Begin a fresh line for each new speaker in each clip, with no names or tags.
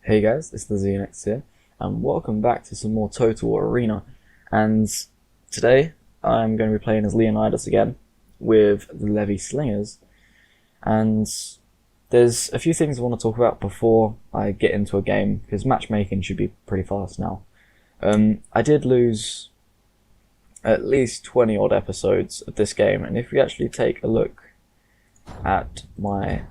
Hey guys, it's the RealZinex here, and welcome back to some more Total Arena. And today I'm going to be playing as Leonidas again with the Levy Slingers. And there's a few things I want to talk about before I get into a game, because matchmaking should be pretty fast now. I did lose at least 20 odd episodes of this game, and if you actually take a look at my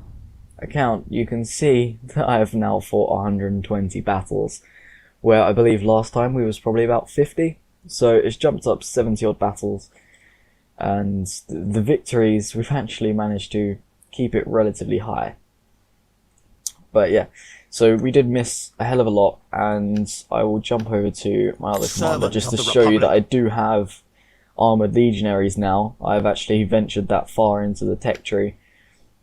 account, you can see that I have now fought 120 battles, where I believe last time we was probably about 50, so it's jumped up 70 odd battles, and the victories, we've actually managed to keep it relatively high. But yeah, so we did miss a hell of a lot, and I will jump over to my other commander just to show you that I do have armoured legionaries now. I've actually ventured that far into the tech tree.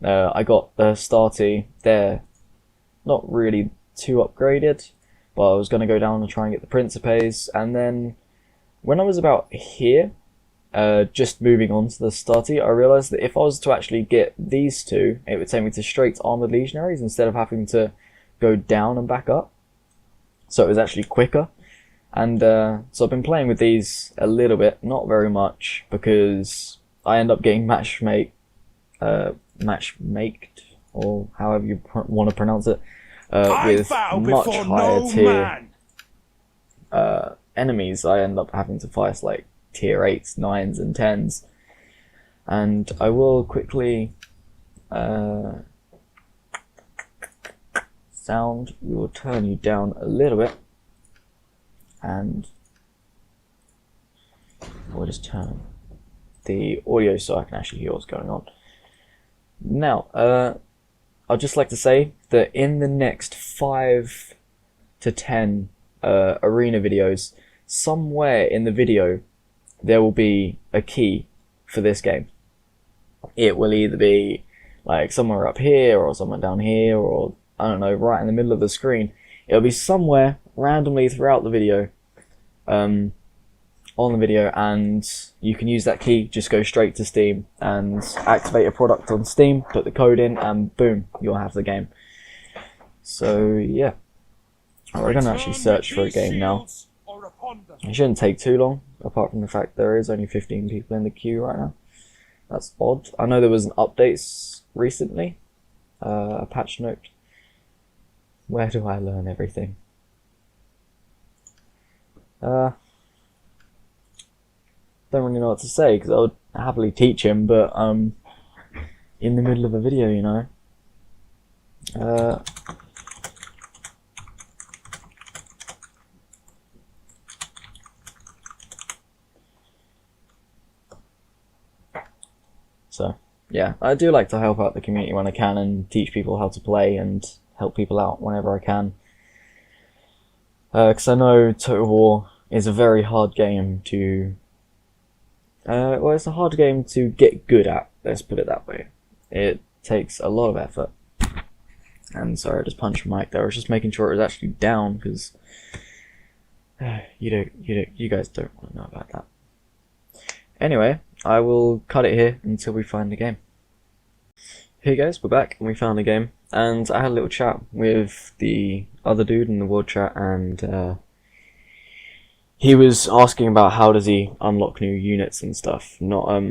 I got the Starty there, not really too upgraded, but I was going to go down and try and get the Principes, and then when I was about here, just moving on to the Starty, I realised that if I was to actually get these two, it would take me to straight armoured legionaries instead of having to go down and back up, so it was actually quicker. And so I've been playing with these a little bit, not very much, because I end up getting matchmaked, or however you want to pronounce it, with much higher tier enemies. I end up having to fight like tier 8s, 9s and 10s, and I will quickly sound, we will turn you down a little bit, and we'll just turn the audio so I can actually hear what's going on. Now, I'd just like to say that in the next 5 to 10 arena videos, somewhere in the video there will be a key for this game. It will either be like somewhere up here, or somewhere down here, or I don't know, right in the middle of the screen. It'll be somewhere randomly throughout the video, on the video, and you can use that key. Just go straight to Steam and activate a product on Steam, put the code in, and boom, you'll have the game. So yeah, we're going to actually search for a game now. It shouldn't take too long, apart from the fact there is only 15 people in the queue right now. That's odd. I know there was an update recently, a patch note. Where do I learn everything? Don't really know what to say, because I would happily teach him, but in the middle of a video, you know. So yeah, I do like to help out the community when I can and teach people how to play and help people out whenever I can, because I know Total War is a very hard game to well, it's a hard game to get good at, let's put it that way. It takes a lot of effort. And sorry, I just punched my mic there. I was just making sure it was actually down, because you guys don't want to know about that. Anyway, I will cut it here until we find the game. Hey guys, we're back and we found the game, and I had a little chat with the other dude in the world chat, and he was asking about how does he unlock new units and stuff. Not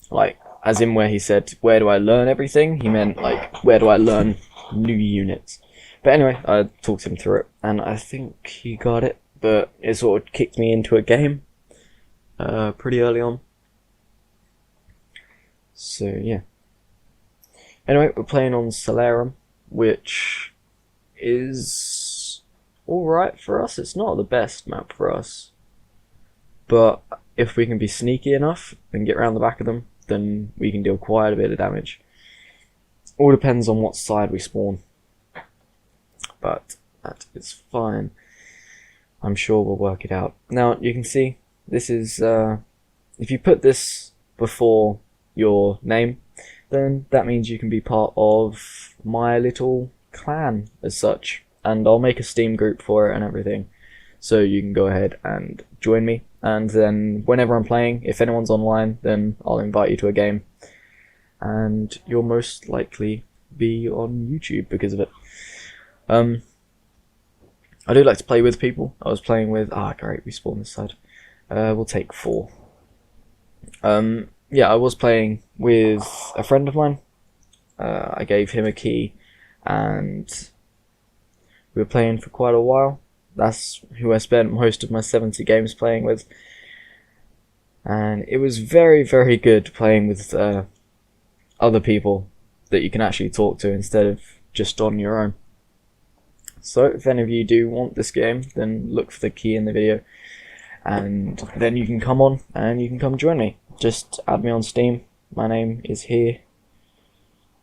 like as in where he said where do I learn everything, he meant like where do I learn new units. But anyway, I talked him through it, and I think he got it, but it sort of kicked me into a game pretty early on. So yeah. Anyway, we're playing on Solarum, which is alright for us. It's not the best map for us, but if we can be sneaky enough and get around the back of them, then we can deal quite a bit of damage. All depends on what side we spawn, but that is fine. I'm sure we'll work it out. Now you can see this is if you put this before your name, then that means you can be part of my little clan as such, and I'll make a Steam group for it and everything, so you can go ahead and join me, and then whenever I'm playing, if anyone's online, then I'll invite you to a game, and you'll most likely be on YouTube because of it. I do like to play with people. I was playing with great, we spawned this side. We'll take 4. Yeah, I was playing with a friend of mine. I gave him a key, and we were playing for quite a while. That's who I spent most of my 70 games playing with. And it was very, very good playing with other people that you can actually talk to instead of just on your own. So if any of you do want this game, then look for the key in the video, and then you can come on and you can come join me. Just add me on Steam. My name is here.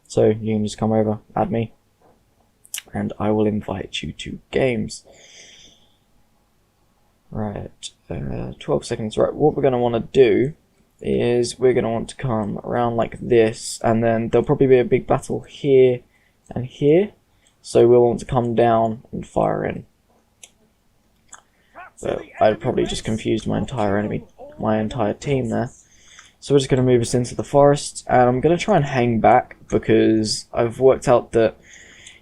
So you can just come over, add me, and I will invite you to games. Right, 12 seconds. Right, what we're going to want to do is we're going to want to come around like this, and then there'll probably be a big battle here and here. So we'll want to come down and fire in. But I probably just confused my entire team there. So we're just going to move us into the forest, and I'm going to try and hang back because I've worked out that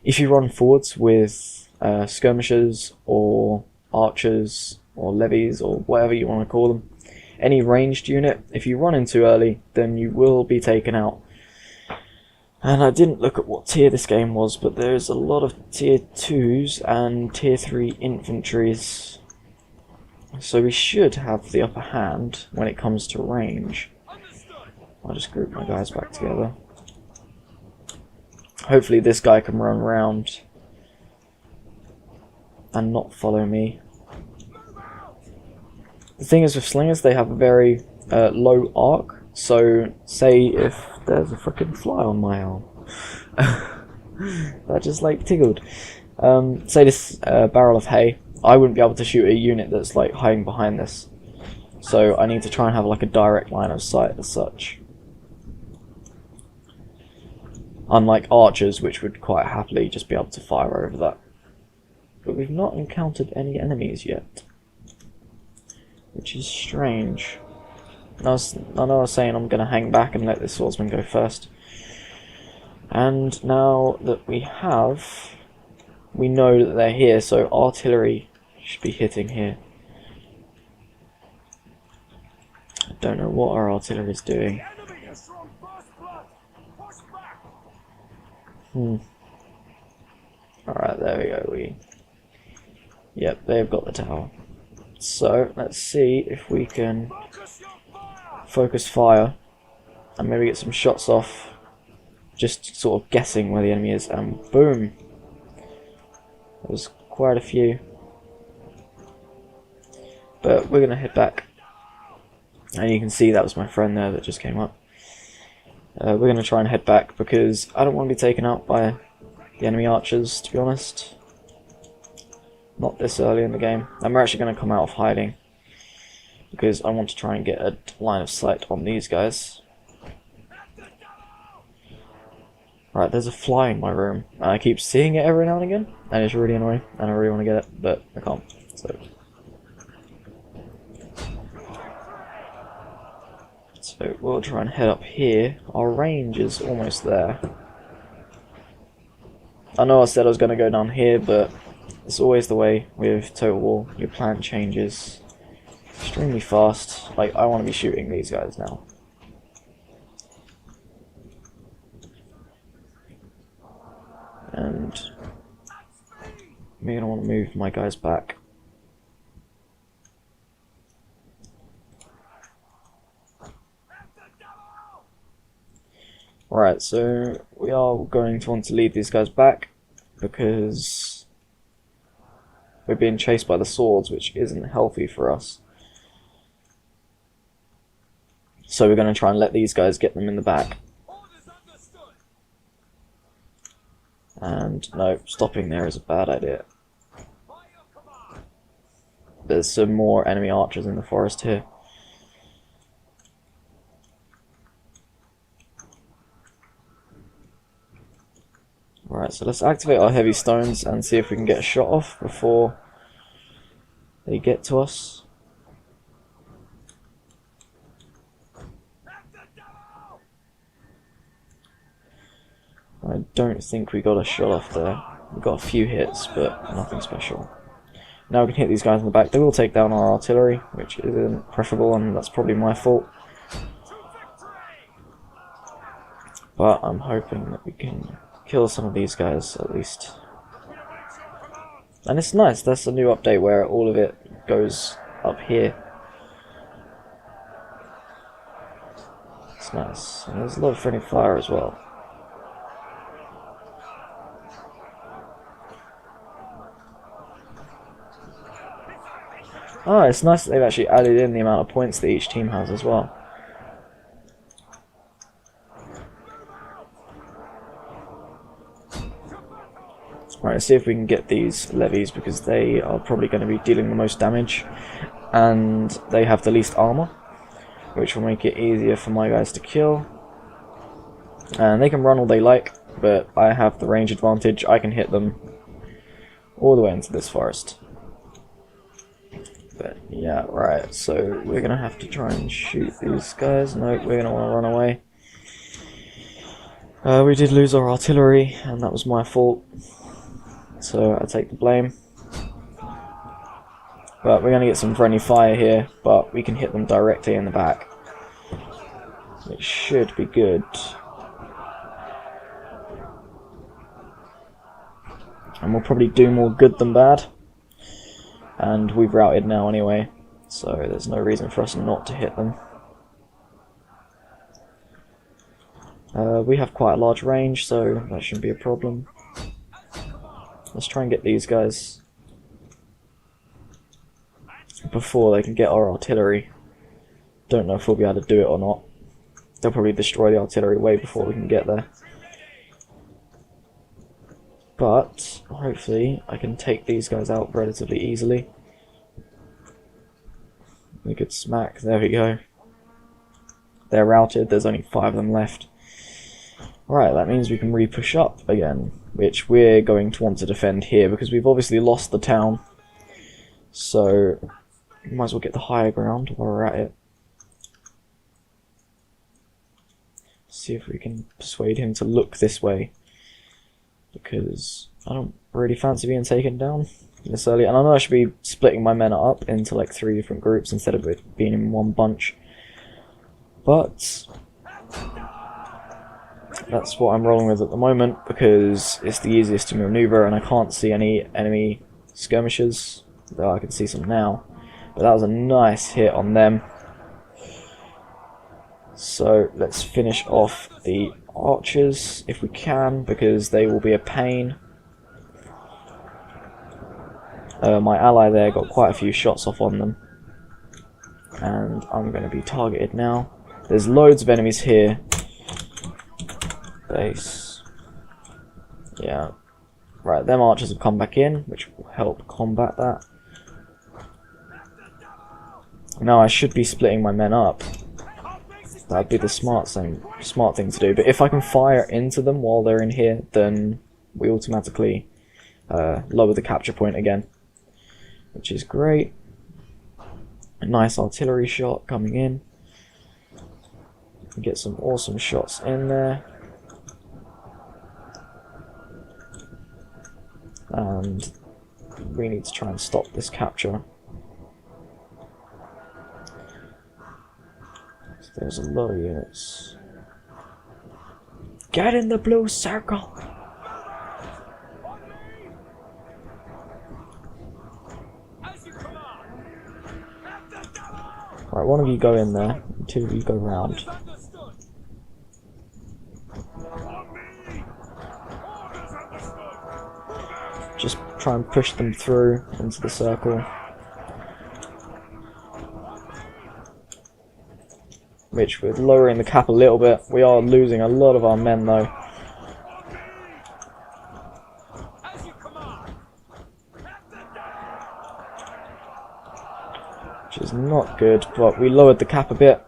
if you run forwards with skirmishers or archers or levies or whatever you want to call them, any ranged unit, if you run in too early, then you will be taken out. And I didn't look at what tier this game was, but there's a lot of tier 2s and tier 3 infantries. So we should have the upper hand when it comes to range. I'll just group my guys back together. Hopefully this guy can run around and not follow me. The thing is with slingers, they have a very low arc. So say if there's a freaking fly on my arm, that just like tickled. Say this barrel of hay, I wouldn't be able to shoot a unit that's like hiding behind this. So I need to try and have like a direct line of sight as such. Unlike archers, which would quite happily just be able to fire over that. But we've not encountered any enemies yet, which is strange. I know I was saying I'm going to hang back and let this swordsman go first. And now that we know that they're here, so artillery should be hitting here. I don't know what our artillery is doing. Alright, there we go. Yep, they've got the tower. So, let's see if we can focus fire and maybe get some shots off, just sort of guessing where the enemy is, and boom! There's quite a few. But we're going to head back, and you can see that was my friend there that just came up. We're going to try and head back because I don't want to be taken out by the enemy archers, to be honest. Not this early in the game. And we're actually going to come out of hiding because I want to try and get a line of sight on these guys. Right, there's a fly in my room, and I keep seeing it every now and again, and it's really annoying, and I really want to get it, but I can't. So we'll try and head up here. Our range is almost there. I know I said I was going to go down here, but it's always the way with Total War. Your plan changes extremely fast. Like, I want to be shooting these guys now. And I'm going to want to move my guys back. Right, so we are going to want to lead these guys back because we're being chased by the swords, which isn't healthy for us. So we're going to try and let these guys get them in the back. And no, stopping there is a bad idea. There's some more enemy archers in the forest here. Alright, so let's activate our heavy stones and see if we can get a shot off before they get to us. I don't think we got a shot off there. We've got a few hits, but nothing special. Now we can hit these guys in the back. They will take down our artillery, which isn't preferable, and that's probably my fault. But I'm hoping that we can kill some of these guys at least. And it's nice, that's a new update where all of it goes up here. It's nice. And there's a lot of friendly fire as well. Oh, it's nice that they've actually added in the amount of points that each team has as well. Right, let's see if we can get these levies, because they are probably going to be dealing the most damage, and they have the least armor, which will make it easier for my guys to kill. And they can run all they like, but I have the range advantage. I can hit them all the way into this forest. But yeah, right, so we're going to have to try and shoot these guys. No, we're going to want to run away. We did lose our artillery, and that was my fault. So I take the blame. But we're going to get some friendly fire here, but we can hit them directly in the back. It should be good. And we'll probably do more good than bad. And we've routed now anyway, so there's no reason for us not to hit them. We have quite a large range, so that shouldn't be a problem. Let's try and get these guys before they can get our artillery. Don't know if we'll be able to do it or not. They'll probably destroy the artillery way before we can get there. But hopefully I can take these guys out relatively easily. A good smack, there we go. They're routed, there's only 5 of them left. Right, that means we can re-push up again, which we're going to want to defend here because we've obviously lost the town. So, we might as well get the higher ground while we're at it. See if we can persuade him to look this way, because I don't really fancy being taken down this early. And I know I should be splitting my men up into like 3 different groups instead of it being in one bunch. But that's what I'm rolling with at the moment, because it's the easiest to maneuver and I can't see any enemy skirmishers, though I can see some now. But that was a nice hit on them. So let's finish off the archers if we can, because they will be a pain. My ally there got quite a few shots off on them, and I'm going to be targeted now. There's loads of enemies here. Base. Yeah. Right, them archers have come back in, which will help combat that. Now I should be splitting my men up. That'd be the smart thing to do. But if I can fire into them while they're in here, then we automatically lower the capture point again, which is great. A nice artillery shot coming in. Get some awesome shots in there. And we need to try and stop this capture. So there's a lot of units. Get in the blue circle! Right, one of you go in there, and 2 of you go round. Just try and push them through into the circle. Which, with lowering the cap a little bit, we are losing a lot of our men though. Which is not good, but we lowered the cap a bit.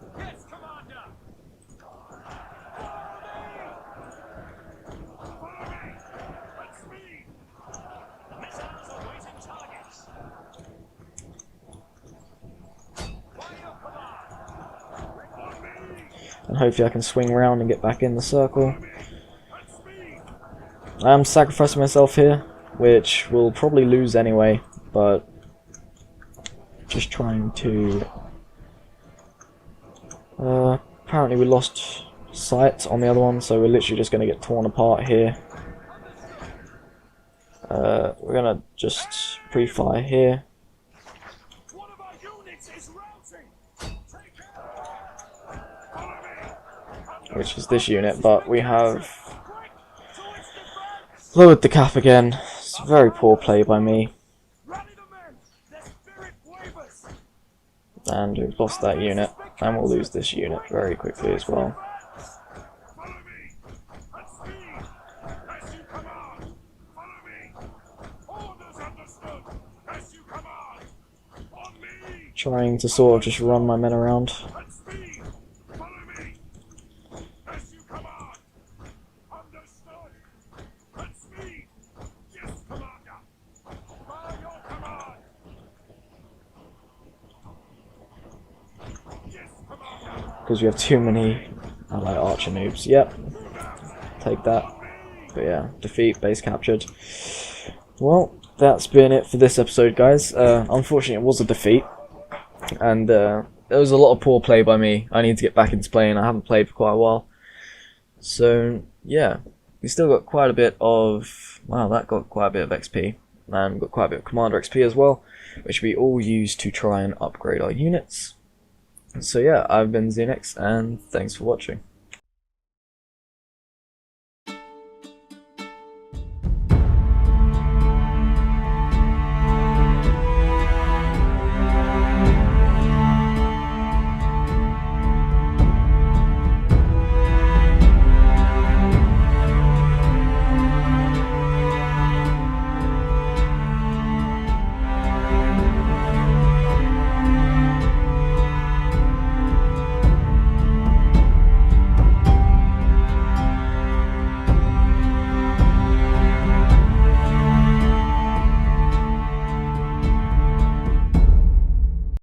And hopefully I can swing around and get back in the circle. I am sacrificing myself here which we'll probably lose anyway, but just trying to... apparently we lost sight on the other one, so we're literally just going to get torn apart here. We're going to just pre-fire here. Which is this unit, but we have lowered the cap again. It's a very poor play by me. And we've lost that unit, and we'll lose this unit very quickly as well. Trying to sort of just run my men around. Because we have too many allied archer noobs. Yep, take that. But yeah, defeat, base captured. Well, that's been it for this episode, guys. Unfortunately, it was a defeat, and there was a lot of poor play by me. I need to get back into playing. I haven't played for quite a while. So yeah, we still got quite a bit of... Wow, that got quite a bit of XP. And got quite a bit of Commander XP as well, which we all use to try and upgrade our units. So yeah, I've been RealZinex, and thanks for watching.